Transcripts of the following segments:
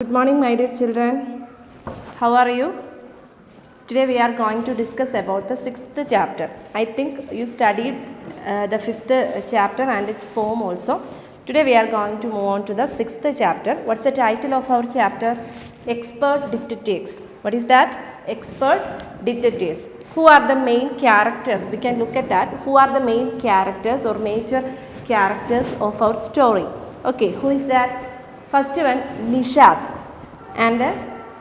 Good morning, my dear children. How are you? Today we are going to discuss about the sixth chapter. I think you studied the fifth chapter and its poem also. Today we are going to move on to the sixth chapter. What's the title of our chapter? Expert Detectives. What is that? Expert Detectives. Who are the main characters? We can look at that. Who are the main characters or major characters of our story? Okay, who is that? First one, Nishad, and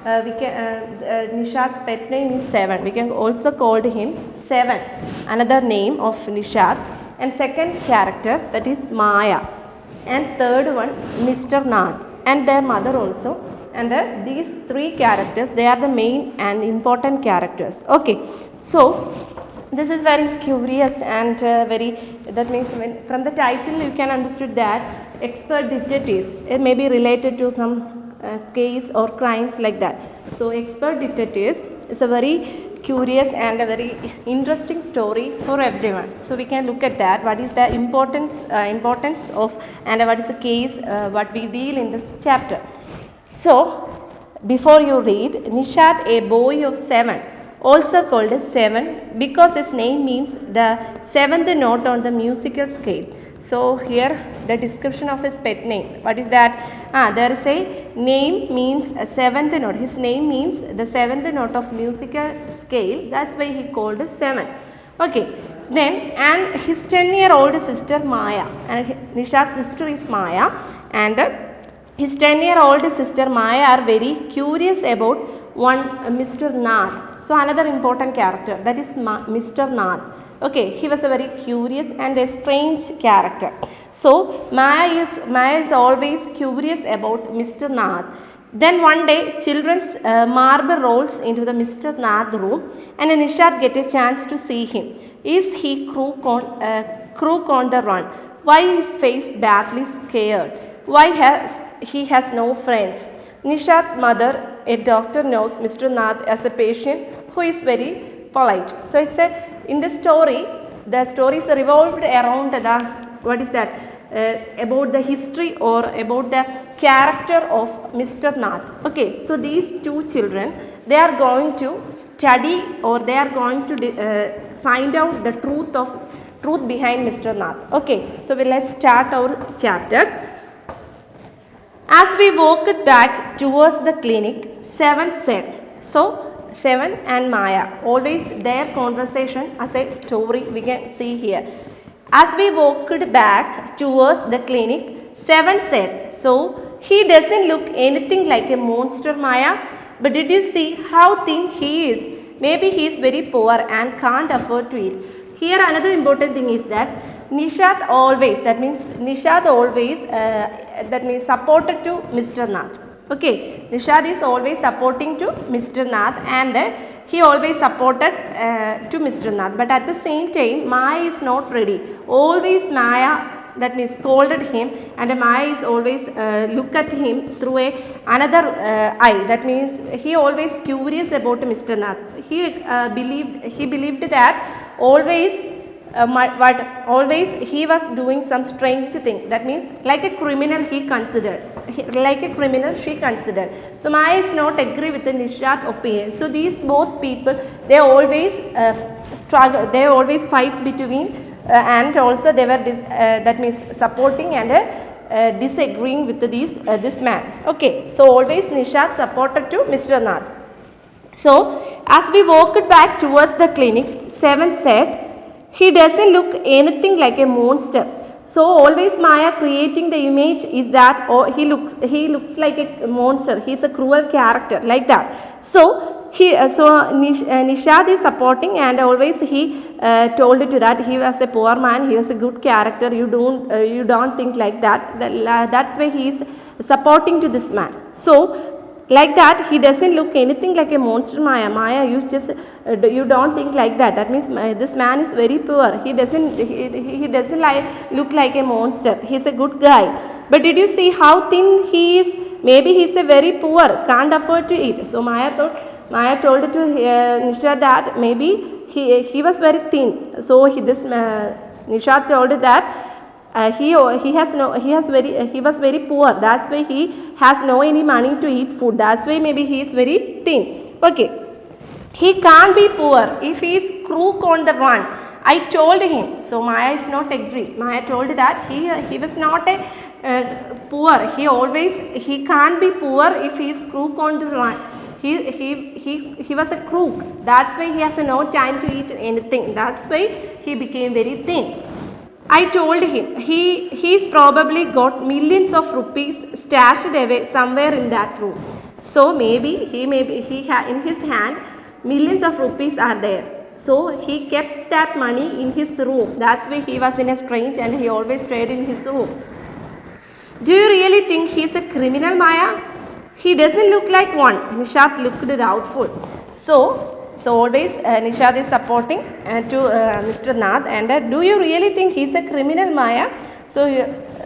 Nishad's pet name is Seven. We can also call him Seven, another name of Nishad. And second character, that is Maya. And third one, Mr. Nath, and their mother also. And these three characters, they are the main and important characters. Okay, so this is very curious and that means from the title you can understood that expert detectives, it may be related to some case or crimes like that. So expert detectives is a very curious and a very interesting story for everyone. So we can look at that, what is the importance of and what is the case what we deal in this chapter. So before you read, Nishad, a boy of 7, also called as Seven because his name means the seventh note on the musical scale. So here the description of his pet name. What is that? There is a name means a seventh note. His name means the seventh note of musical scale. That's why he called as Seven. Okay. Then and his 10-year-old sister Maya, and Nishad's sister is Maya, and his 10-year-old sister Maya are very curious about one Mr. Nath. So another important character, that is Mr. Nath. Okay, he was a very curious and a strange character. So Maya is always curious about Mr. Nath. Then one day children's marble rolls into the Mr. Nath room and Nishad get a chance to see him. Is he crook on the run? Why is his face badly scared? Why he has no friends? Nishad's mother, a doctor, knows Mr. Nath as a patient who is very polite. So it's in the story is revolved around the what is that about the history or about the character of Mr. Nath. Okay, so these two children, they are going to study or they are going to find out the truth behind Mr. Nath. Okay, so let's start our chapter. As we walked back towards the clinic, Seven said. So Seven and Maya, always their conversation as a story we can see here. As we walked back towards the clinic, Seven said, so he doesn't look anything like a monster, Maya, but did you see how thin he is? Maybe he is very poor and can't afford to eat. Here another important thing is that Nishad always supported to Mr. Nath. Okay, Nishad is always supporting to Mr. Nath and he always supported to Mr. Nath. But at the same time, Maya is not ready. Always Maya scolded him and Maya is always look at him through another eye. That means he always curious about Mr. Nath. He believed that always he was doing some strange thing. That means like a criminal she considered. So Maya is not agree with the Nishad's opinion. So these both people, they always struggle. They always fight between and also they were that means supporting and disagreeing with this man. Okay, so always Nishad supported to Mr. Nath. So as we walked back towards the clinic, Seven said, he doesn't look anything like a monster. So always Maya creating the image is that he looks like a monster. He is a cruel character like that. So Nishad is supporting and always he told to that he was a poor man. He was a good character. You don't think like that. That's why he is supporting to this man. So like that, he doesn't look anything like a monster, Maya. Maya, you don't think like that. That means this man is very poor. He doesn't look like a monster. He's a good guy. But did you see how thin he is? Maybe he's a very poor, can't afford to eat. So Maya told to Nishad that maybe he was very thin. So Nishad told that he was very poor. That's why he has no any money to eat food. That's why maybe he is very thin. Okay. He can't be poor if he is crook on the one. I told him. So Maya is not agree. Maya told that he was not a poor. He can't be poor if he is crook on the one. He was a crook. That's why he has no time to eat anything. That's why he became very thin. I told him he's probably got millions of rupees stashed away somewhere in that room. So maybe he in his hand millions of rupees are there. So he kept that money in his room. That's why he was in a strange and he always stayed in his room. Do you really think he's a criminal, Maya? He doesn't look like one. Nishad looked doubtful. So always Nishad is supporting to Mr. Nath. And do you really think he's a criminal, Maya? So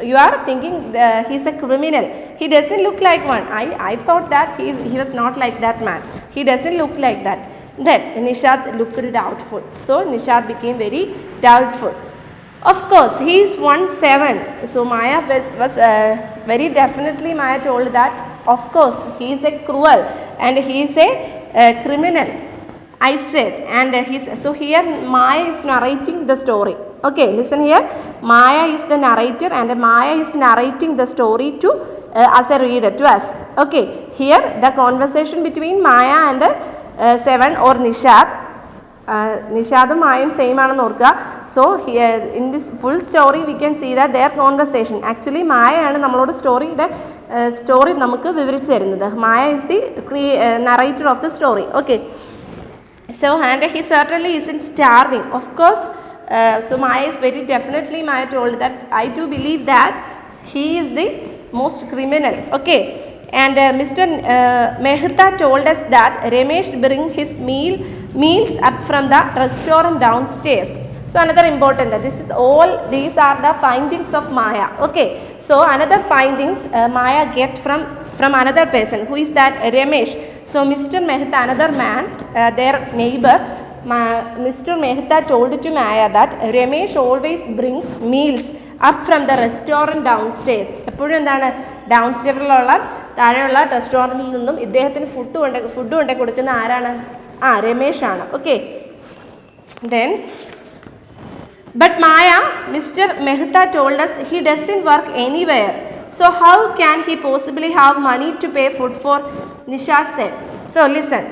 you are thinking he's a criminal. He doesn't look like one. I thought that he was not like that man. He doesn't look like that. Then Nishad looked doubtful. So Nishad became very doubtful. Of course, he is 1'7". So Maya was very definitely Maya told that of course he is a cruel and he is a criminal. I said, and so here Maya is narrating the story. Okay, listen here. Maya is the narrator and Maya is narrating the story to as a reader to us. Okay, here the conversation between Maya and the 7 or Nishad. Nishadum Mayam same aanu. So here in this full story we can see that their conversation. Actually Maya and nammalodu story namukku vivirichu therunathu. Maya is the narrator of the story. Okay. So and he certainly isn't starving. Of course, so Maya is very definitely Maya told that I do believe that he is the most criminal. Okay. And Mr. Mehta told us that Ramesh bring his meals up from the restaurant downstairs. So another important, these are the findings of Maya. Okay. So another findings Maya get from another person. Who is that? Ramesh. So Mr. Mehta, another man, their neighbor, Mr. Mehta told to Maya that Ramesh always brings meals up from the restaurant downstairs. എപ്പോഴും എന്താണ് ഡൗൺസ്റ്റെയറിലുള്ള താഴെയുള്ള റെസ്റ്റോറൻറ്റിൽ നിന്നും ഇദ്ദേഹത്തിന് food കൊണ്ട് കൊടുക്കുന്ന ആരാണ്? രമേഷ് ആണ്. Okay. Then but Maya, Mr. Mehta told us he doesn't work anywhere. So how can he possibly have money to pay food for? Nishad said. So listen.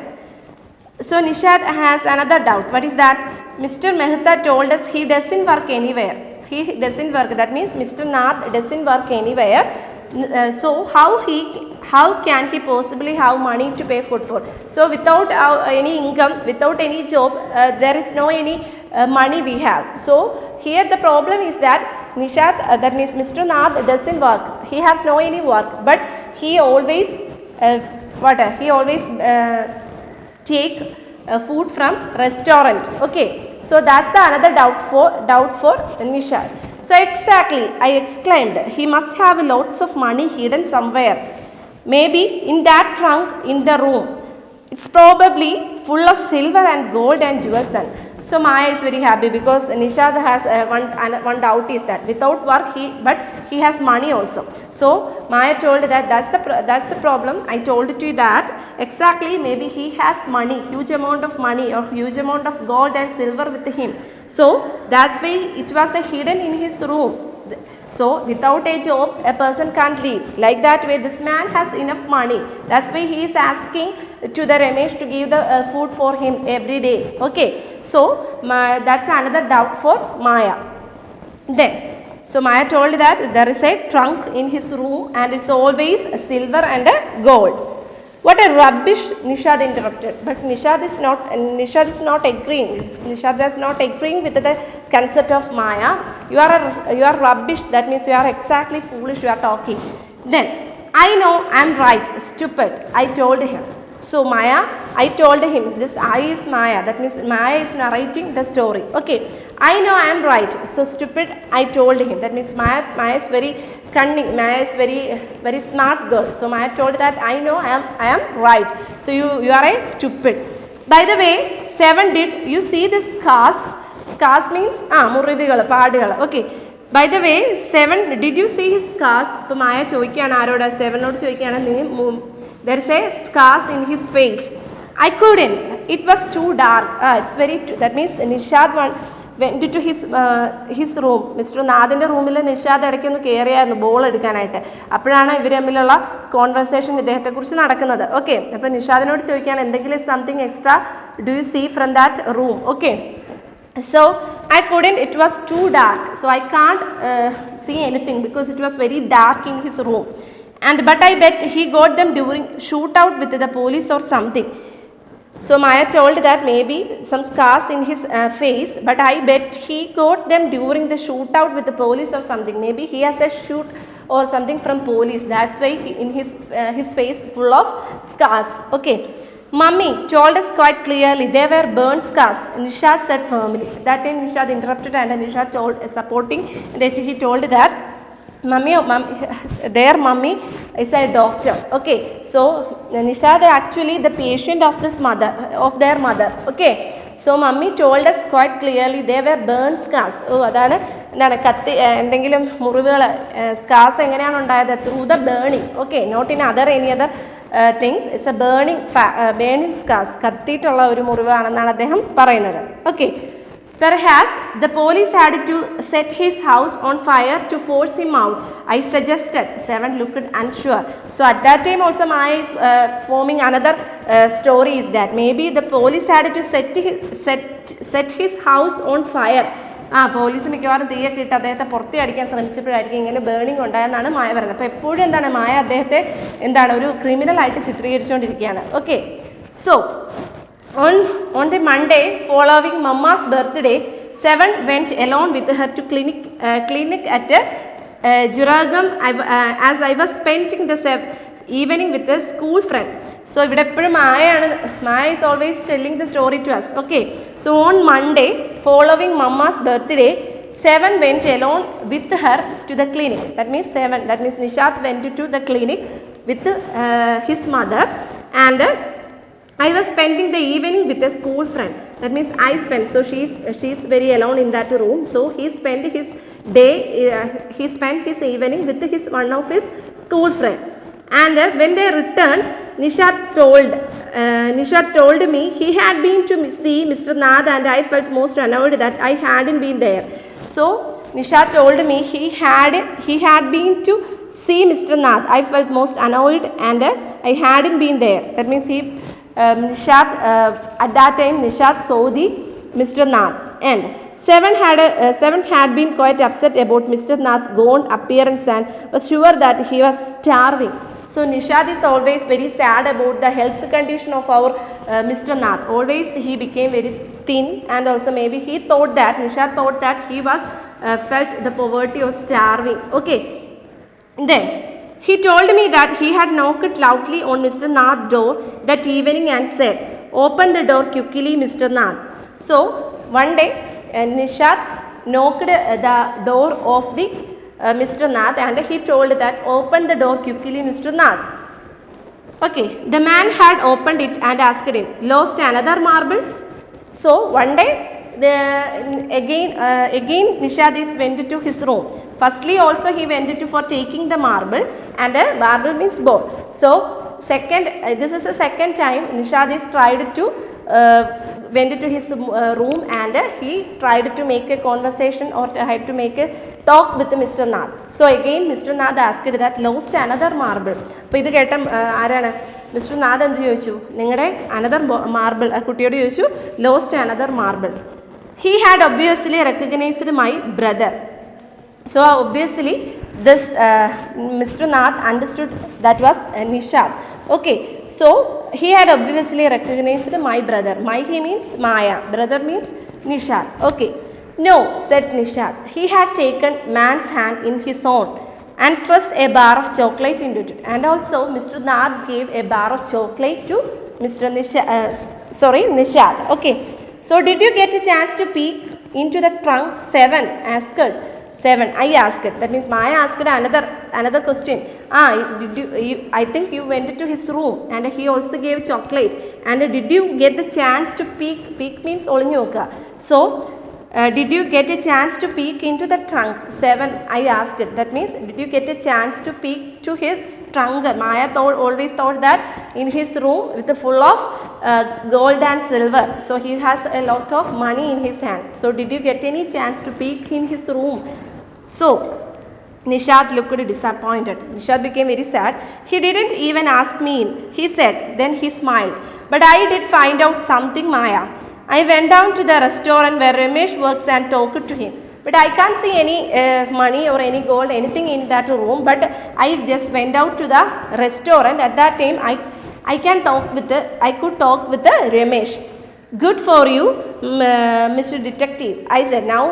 So Nishad has another doubt. What is that? Mr. Mehta told us he doesn't work anywhere. He doesn't work. That means Mr. Nath doesn't work anywhere. So how can he possibly have money to pay food for? So without any income, without any job, there is no any money we have. So here the problem is that Nishad, that means Mr. Nath doesn't work. He has no any work, but he always take food from restaurant. Okay, so that's the another doubt for Nishad. So exactly, I exclaimed, he must have lots of money hidden somewhere. Maybe in that trunk in the room. It's probably full of silver and gold and jewels. So Maya is very happy because Nishad has one doubt is that without work but he has money also. So Maya told that that's the problem. I told to you that exactly maybe he has money, huge amount of money or huge amount of gold and silver with him. So that's why it was hidden in his room. So without a job a person can't live. Like that way this man has enough money. That's why he is asking to the Ramesh to give the food for him every day. Okay. So that's another doubt for Maya. Then so Maya told that there is a trunk in his room and it's always silver and gold. What a rubbish, Nishad interrupted. But Nishad is not agreeing. Nishad is not agreeing with the concept of Maya. You are rubbish. That means you are exactly foolish. You are talking. Then I know I am right. Stupid. I told him. So Maya, I told him. This I is Maya. That means Maya is narrating the story. Okay. I know I am right. So stupid. I told him. That means Maya is very cunning. Maya is very smart girl. So Maya told that I know I am right. So you are a stupid. By the way, 7, did you see this scars? Scars means murivigal, paadgal. Okay. By the way, 7, did you see his scars? ഇപ്പോൾ മായ ചോദിക്കുകയാണ് ആരോട്, 7നോട് ചോദിക്കുകയാണ്, there is a scars in his face. I couldn't. It was too dark. It's very. That means Nishad went to his room. Mister നാഥിൻ്റെ റൂമിൽ നിഷാദ് ഇടയ്ക്കൊന്ന് കയറിയായിരുന്നു ball എടുക്കാനായിട്ട്. അപ്പോഴാണ് ഇവർ തമ്മിലുള്ള കോൺവെർസേഷൻ ഇദ്ദേഹത്തെക്കുറിച്ച് നടക്കുന്നത്. ഓക്കെ, അപ്പോൾ നിഷാദിനോട് ചോദിക്കുകയാണ് എന്തെങ്കിലും something extra do you see from that room. Okay, so I couldn't, it was too dark, so I can't see anything because it was very dark in his room. But I bet he got them during shootout with the police or something. So Maya told that maybe some scars in his face, but I bet he got them during the shootout with the police or something. Maybe he has a shoot or something from police, that's why in his face full of scars. Okay, Mummy told us quite clearly they were burn scars, Nishad said firmly. That time Nishad interrupted and Nishad told, supporting, that he told that their mummy is a doctor. Okay, so Nishad actually the patient of their mother. Okay, so mummy told us quite clearly they were burn scars. അതാണ് എന്താണ് കത്തി എന്തെങ്കിലും മുറിവുകൾ scars എങ്ങനെയാണ് ഉണ്ടായത്, through the burning. Okay, not in other any other things. It's a burning scars, കത്തിയിട്ടുള്ള ഒരു മുറിവാണെന്നാണ് അദ്ദേഹം പറയുന്നത്. Okay, perhaps the police had to set his house on fire to force him out, I suggested. 7 looked unsure. So at that time also Maya is forming another story, is that maybe the police had to set his house on fire. Police മിക്കവാറും തീയൊക്കെ ഇട്ട് അദ്ദേഹത്തെ പുറത്തേ അടിക്കാൻ ശ്രമിച്ചപ്പോഴായിരിക്കും ഇങ്ങനെ burning ഉണ്ടായെന്നാണ് മായ പറയുന്നത്. അപ്പോൾ എപ്പോഴും എന്താണ് മായ അദ്ദേഹത്തെ എന്താണ് ഒരു ക്രിമിനലായിട്ട് ചിത്രീകരിച്ചുകൊണ്ടിരിക്കുകയാണ്. Okay, so on the Monday following Mamma's birthday, 7 went alone with her to clinic at Juragam as I was spending the evening with a school friend. So ഇവിടെ എപ്പോഴും മായ is always telling the story to us. Okay, so on Monday following Mamma's birthday, 7 went alone with her to the clinic. That means Nishad went to the clinic with his mother, and I was spending the evening with a school friend. That means I spent, so she's very alone in that room, so he spent his day, he spent his evening with one of his school friend. And when they returned, Nishad told me he had been to see Mr. Nath, and I felt most annoyed that I hadn't been there. So Nishad told me he had been to see Mr. Nath. I felt most annoyed and I hadn't been there. That means Nishad at that time Nishad saw the Mr. Nath, and 7 had been quite upset about Mr. Nath's gone appearance and was sure that he was starving. So Nishad is always very sad about the health condition of our Mr. Nath. Always he became very thin, and also maybe Nishad thought that he was felt the poverty of starving. Okay, then he told me that he had knocked loudly on Mr. Nath's door that evening and said, "Open the door quickly, Mr. Nath." So one day Nishad knocked the door of the Mr. Nath, and he told that, "Open the door quickly, Mr. Nath." Okay, the man had opened it and asked him, "Lost another marble?" So one day again Nishad went to his room. Firstly also he went for taking the marble, and marble means ball. So this is the second time Nishad tried to went to his room, and he tried to make a conversation or tried to make a talk with Mr. Nath. So again Mr. Nath asked that, "Lost another marble?" അപ്പോൾ ഇത് കേട്ട ആരാണ് mister Nath എന്ത് ചോദിച്ചു, നിങ്ങളുടെ another marble ആ കുട്ടിയോട് ചോദിച്ചു, lost another marble. He had obviously recognized my brother. So obviously this Mr. Nath understood that was Nishad. Okay, so he had obviously recognized my brother. My he means Maya, brother means Nishad. Okay, no, said Nishad. He had taken man's hand in his own and thrust a bar of chocolate into it. And also Mr. Nath gave a bar of chocolate to Nishad. Okay, so did you get a chance to peek into the trunk? 7 asked. 7, I asked. That means Maya asked another question. I think you went to his room, and he also gave chocolate. And did you get the chance to peek? Peek means ഒളിഞ്ഞു നോക്കുക. So did you get a chance to peek into the trunk? 7, I asked. That means, did you get a chance to peek to his trunk? Maya always thought that in his room with full of gold and silver. So he has a lot of money in his hand. So did you get any chance to peek in his room? So Nishad looked disappointed. Nishad became very sad. He didn't even ask me in, he said. Then he smiled. But I did find out something, Maya. I went down to the restaurant where Ramesh works and talked to him. But I can't see any money or any gold, anything in that room. But I just went out to the restaurant. At that time, I could talk with the Ramesh. Good for you, Mr. Detective. I said, now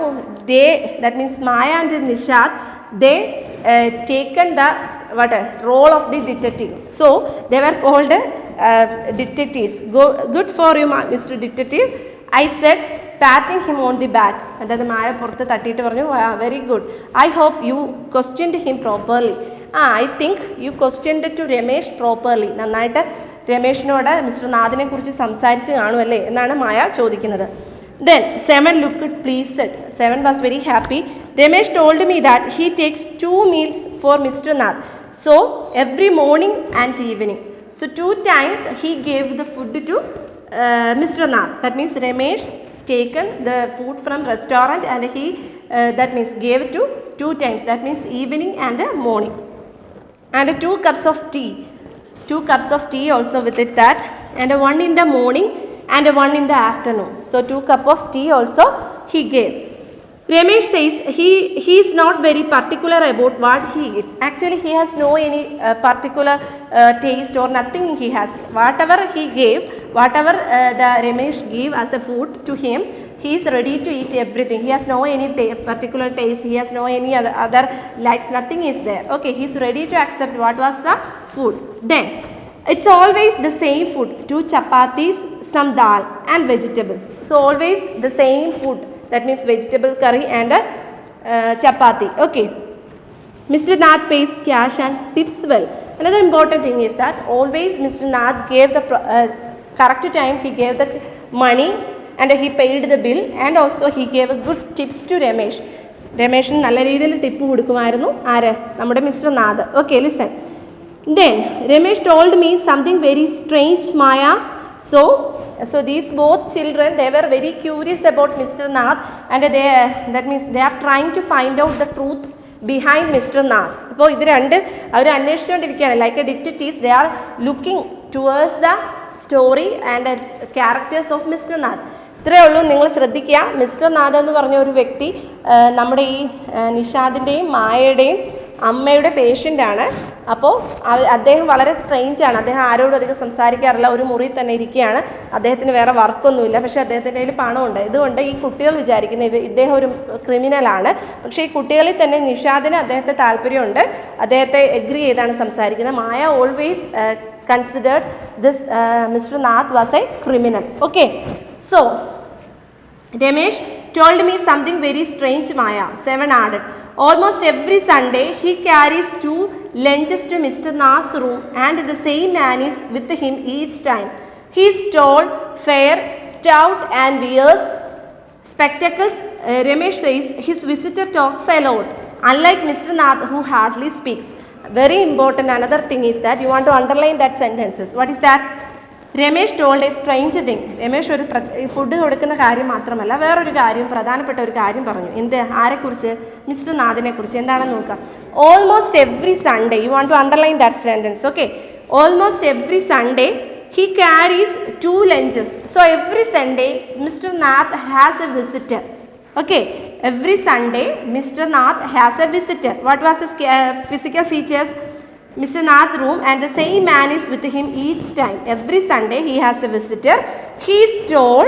that means Maya and Nishad, they taken the role of the detective. So they were called detectives. Good for you, Mr. Detective. I said, patting him on the back. And then Maya porthu tattittu paranju, very good. I hope you questioned him properly. I think you questioned to Ramesh properly. നന്നായിട്ട് രമേഷിനോട് mister നാഥിനെ കുറിച്ച് സംസാരിച്ച് കാണുമല്ലേ എന്നാണ് മായ ചോദിക്കുന്നത്. Then 7 looked pleased. 7 was very happy. Ramesh told me that he takes 2 meals for Mr. Nath. So every morning and evening. So 2 times he gave the food to Mr. Nath. That means Ramesh taken the food from restaurant and he that means gave to 2 times. That means evening and morning. And 2 cups of tea. 2 cups of tea also with it that. And 1 in the morning and 1 in the afternoon. So 2 cups of tea also he gave. Ramesh says he is not very particular about what he eats. Actually, he has no any particular taste or nothing he has. Whatever he gave, whatever the Ramesh gave as a food to him, he is ready to eat everything. He has no any particular taste. He has no any other likes. Nothing is there. Okay, he is ready to accept what was the food. Then it's always the same food. 2 chapatis, some dal and vegetables. So always the same food. That means vegetable curry and chapati. Okay. Mr. Nath pays cash and tips well. Another important thing is that always Mr. Nath gave the correct time. He gave the money and he paid the bill and also he gave a good tips to Ramesh. രമേഷിന് നല്ല രീതിയിൽ tip കൊടുക്കുമായിരുന്നു ആര് നമ്മുടെ mister Nath. Okay, listen. Then Ramesh told me something very strange, Maya. So these both children, they were very curious about Mr. Nath and that means they are trying to find out the truth behind Mr. Nath. അപ്പോൾ ഇത് രണ്ട് അവർ അന്വേഷിച്ചുകൊണ്ടിരിക്കുകയാണ്. Like a detectives, they are looking towards the story and characters of mister Nath. ഇത്രയേ ഉള്ളൂ, നിങ്ങൾ ശ്രദ്ധിക്കുക. Mister Nath എന്ന് പറഞ്ഞ ഒരു വ്യക്തി നമ്മുടെ ഈ നിഷാദിൻ്റെയും മായയുടെയും അമ്മയുടെ പേഷ്യൻ്റാണ്. അപ്പോൾ അദ്ദേഹം വളരെ സ്ട്രെയിഞ്ചാണ്. അദ്ദേഹം ആരോടും അധികം സംസാരിക്കാറില്ല, ഒരു മുറിയിൽ തന്നെ ഇരിക്കുകയാണ്. അദ്ദേഹത്തിന് വേറെ വർക്കൊന്നുമില്ല, പക്ഷേ അദ്ദേഹത്തിൻ്റെ കയ്യിൽ പണമുണ്ട്. ഇതുകൊണ്ട് ഈ കുട്ടികൾ വിചാരിക്കുന്ന ഇദ്ദേഹം ഒരു ക്രിമിനലാണ്. പക്ഷേ ഈ കുട്ടികളിൽ തന്നെ നിഷാദിന് അദ്ദേഹത്തെ താല്പര്യമുണ്ട്, അദ്ദേഹത്തെ എഗ്രി ചെയ്താണ് സംസാരിക്കുന്നത്. മായ always considered this Mr. Nath was a criminal. Okay, so Ramesh told me something very strange, Maya. 7 added. Almost every Sunday he carries 2 lunches to Mr. Nath's room and the same man is with him each time. He is tall, fair, stout and wears spectacles. Ramesh says his visitor talks a lot, unlike Mr. Nath who hardly speaks. Very important, another thing is that you want to underline that sentences. What is that? Ramesh told A strange thing. Ramesh ഒരു food കൊടുക്കുന്ന കാര്യം മാത്രമല്ല, വേറൊരു കാര്യം, പ്രധാനപ്പെട്ട ഒരു കാര്യം പറഞ്ഞു. എന്ത്? ആരെക്കുറിച്ച്? മിസ്റ്റർ നാഥിനെ കുറിച്ച്. എന്താണെന്ന് നോക്കാം. Almost every Sunday, you want to underline that sentence. Okay, almost every Sunday he carries 2 lunches. So every Sunday Mr. Nath has a visitor. Okay, every Sunday Mr. Nath has a visitor. What was his physical features? Mr. Nath room and the same man is with him each time. Every Sunday he has a visitor. He is tall,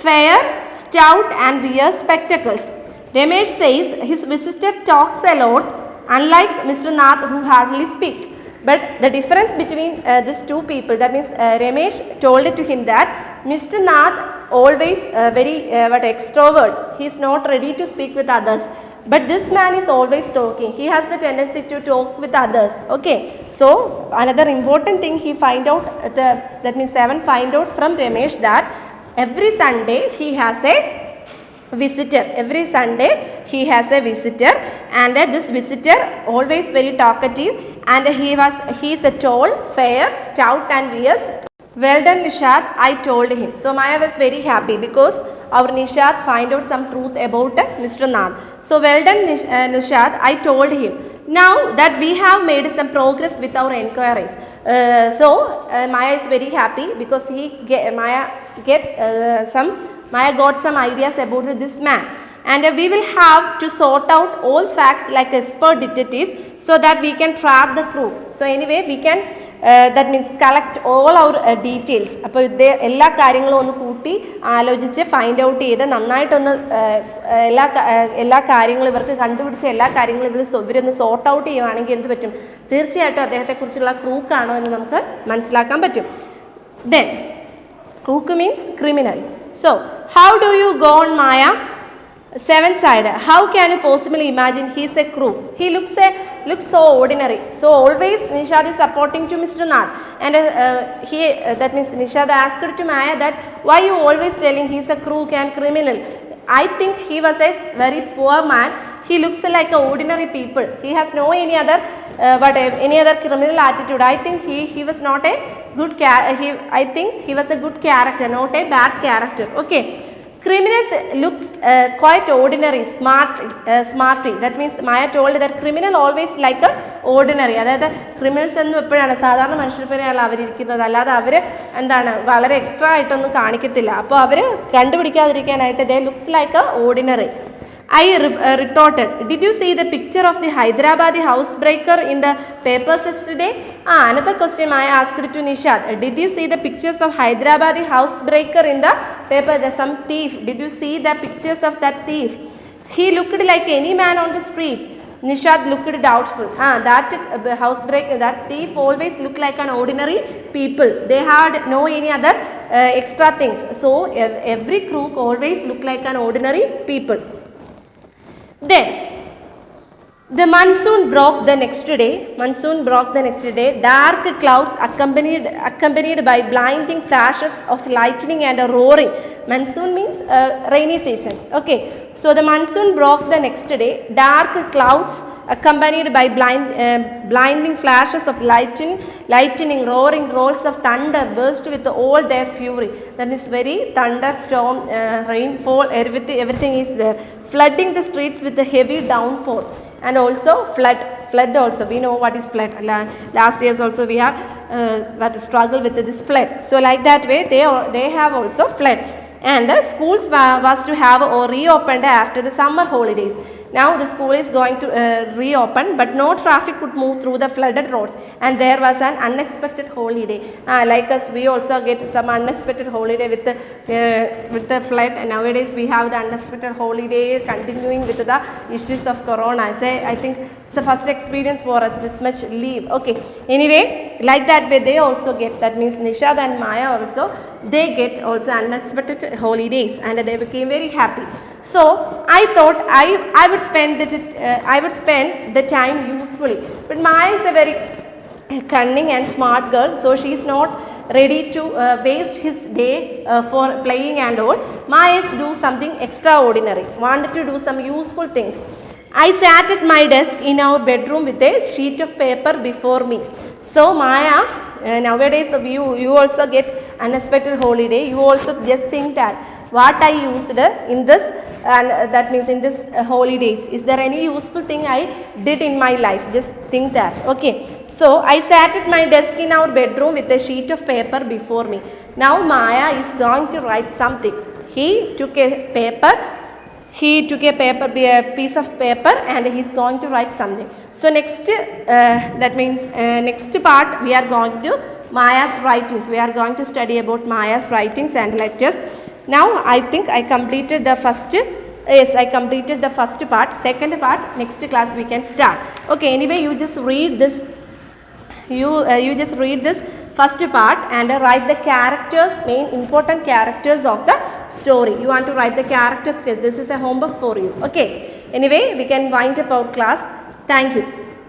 fair, stout and wears spectacles. Ramesh says his visitor talks a lot, unlike Mr. Nath who hardly speaks. But the difference between these two people, that means Ramesh told it to him that Mr. Nath always very extrovert. He is not ready to speak with others. But this man is always talking. He has the tendency to talk with others. Okay. So another important thing he find out, that means 7 find out from Ramesh that every Sunday he has a visitor. Every Sunday he has a visitor, and this visitor always very talkative, and he is a tall, fair, stout and wears. Well done Nishad, I told him. So Maya was very happy because our Nishad find out some truth about Mr. Nath. So well done Nishad, I told him. Now that we have made some progress with our enquiries, Maya is very happy because Maya got some ideas about this man, and we will have to sort out all facts like expert detectives so that we can trap the crew. So anyway, we can that means collect all our details. അപ്പോൾ ഇത് എല്ലാ കാര്യങ്ങളും ഒന്ന് കൂട്ടി ആലോചിച്ച് find out ചെയ്ത് നന്നായിട്ടൊന്ന് എല്ലാ കാര്യങ്ങളും ഇവർക്ക് കണ്ടുപിടിച്ച എല്ലാ കാര്യങ്ങളും ഇവരൊന്ന് സോർട്ട് ഔട്ട് ചെയ്യുകയാണെങ്കിൽ എന്ത് പറ്റും, തീർച്ചയായിട്ടും അദ്ദേഹത്തെക്കുറിച്ചുള്ള ക്രൂക്കാണോ എന്ന് നമുക്ക് മനസ്സിലാക്കാൻ പറ്റും. Then crook means criminal. So how do you go on Maya? Seventh side, how can you possibly imagine he is a crook? He looks so ordinary. So always Nishad is supporting to Mr. Nath, and that means Nishad asked to Maya that why you always telling he is a crook and criminal. I think he was a very poor man. He looks like a ordinary people. He has no any other criminal attitude. I think he was not a good I think he was a good character, not a bad character. Okay. Criminals looks quite ordinary, smartly. That means Maya told that criminal always like a ordinary. അതായത് criminals എന്നും എപ്പോഴാണ് സാധാരണ മനുഷ്യരെ പോലെയാണ് അവരിയ്ക്കുന്നത്, അല്ലാതെ അവർ എന്താണ് വളരെ extra ആയിട്ടൊന്നും കാണിക്കത്തില്ല. അപ്പോൾ അവർ കണ്ടുപിടിക്കാതിരിക്കാനായിട്ട് they looks like a ordinary. I retorted, did you see the picture of the Hyderabadi housebreaker in the papers yesterday? Another question I asked to Nishad. Did you see the pictures of Hyderabadi housebreaker in the paper? There's some thief. Did you see the pictures of that thief? He looked like any man on the street. Nishad looked doubtful. That housebreaker, that thief always looked like an ordinary people. They had no any other extra things. So every crook always looked like an ordinary people. Then the monsoon broke the next day. Dark clouds accompanied by blinding flashes of lightning and a roaring. Monsoon means rainy season. Okay, so the monsoon broke the next day. Dark clouds accompanied by blinding flashes of lightning, roaring rolls of thunder burst with all their fury. That is very thunderstorm, rainfall, everything is there, flooding the streets with a heavy downpour. And also flood also, we know what is flood. Last years also we have struggle with this flood. So like that way they have also flood. And the schools was to have or reopened after the summer holidays. Now the school is going to reopen, but no traffic could move through the flooded roads, and there was an unexpected holiday. Like us, we also get some unexpected holiday with the flood, and nowadays we have the unexpected holiday continuing with the issues of corona. I think it's the first experience for us, this much leave. Okay, anyway, like that way they also get, that means Nishad and Maya also, they get also unexpected holidays, and they became very happy. So I thought I would spend the time usefully, but Maya is a very cunning and smart girl, so she is not ready to waste his day for playing and all. Maya is to do something extraordinary, wanted to do some useful things. I sat at my desk in our bedroom with a sheet of paper before me. So Maya, nowadays you also get unexpected holiday, you also just think that what I used in this, and that means in this holidays, is there any useful thing I did in my life? Just think that. Okay, so I sat at my desk in our bedroom with a sheet of paper before me. Now Maya is going to write something. He took a piece of paper and he is going to write something. So next that means next part we are going to Maya's writings. We are going to study about Maya's writings and lectures. Now I think I completed the first part. Second part, next class we can start. Okay, anyway, you just read this first part and write the characters, main important characters of the story. You want to write the characters. This is a homework for you. Okay, anyway, we can wind up our class. Thank you.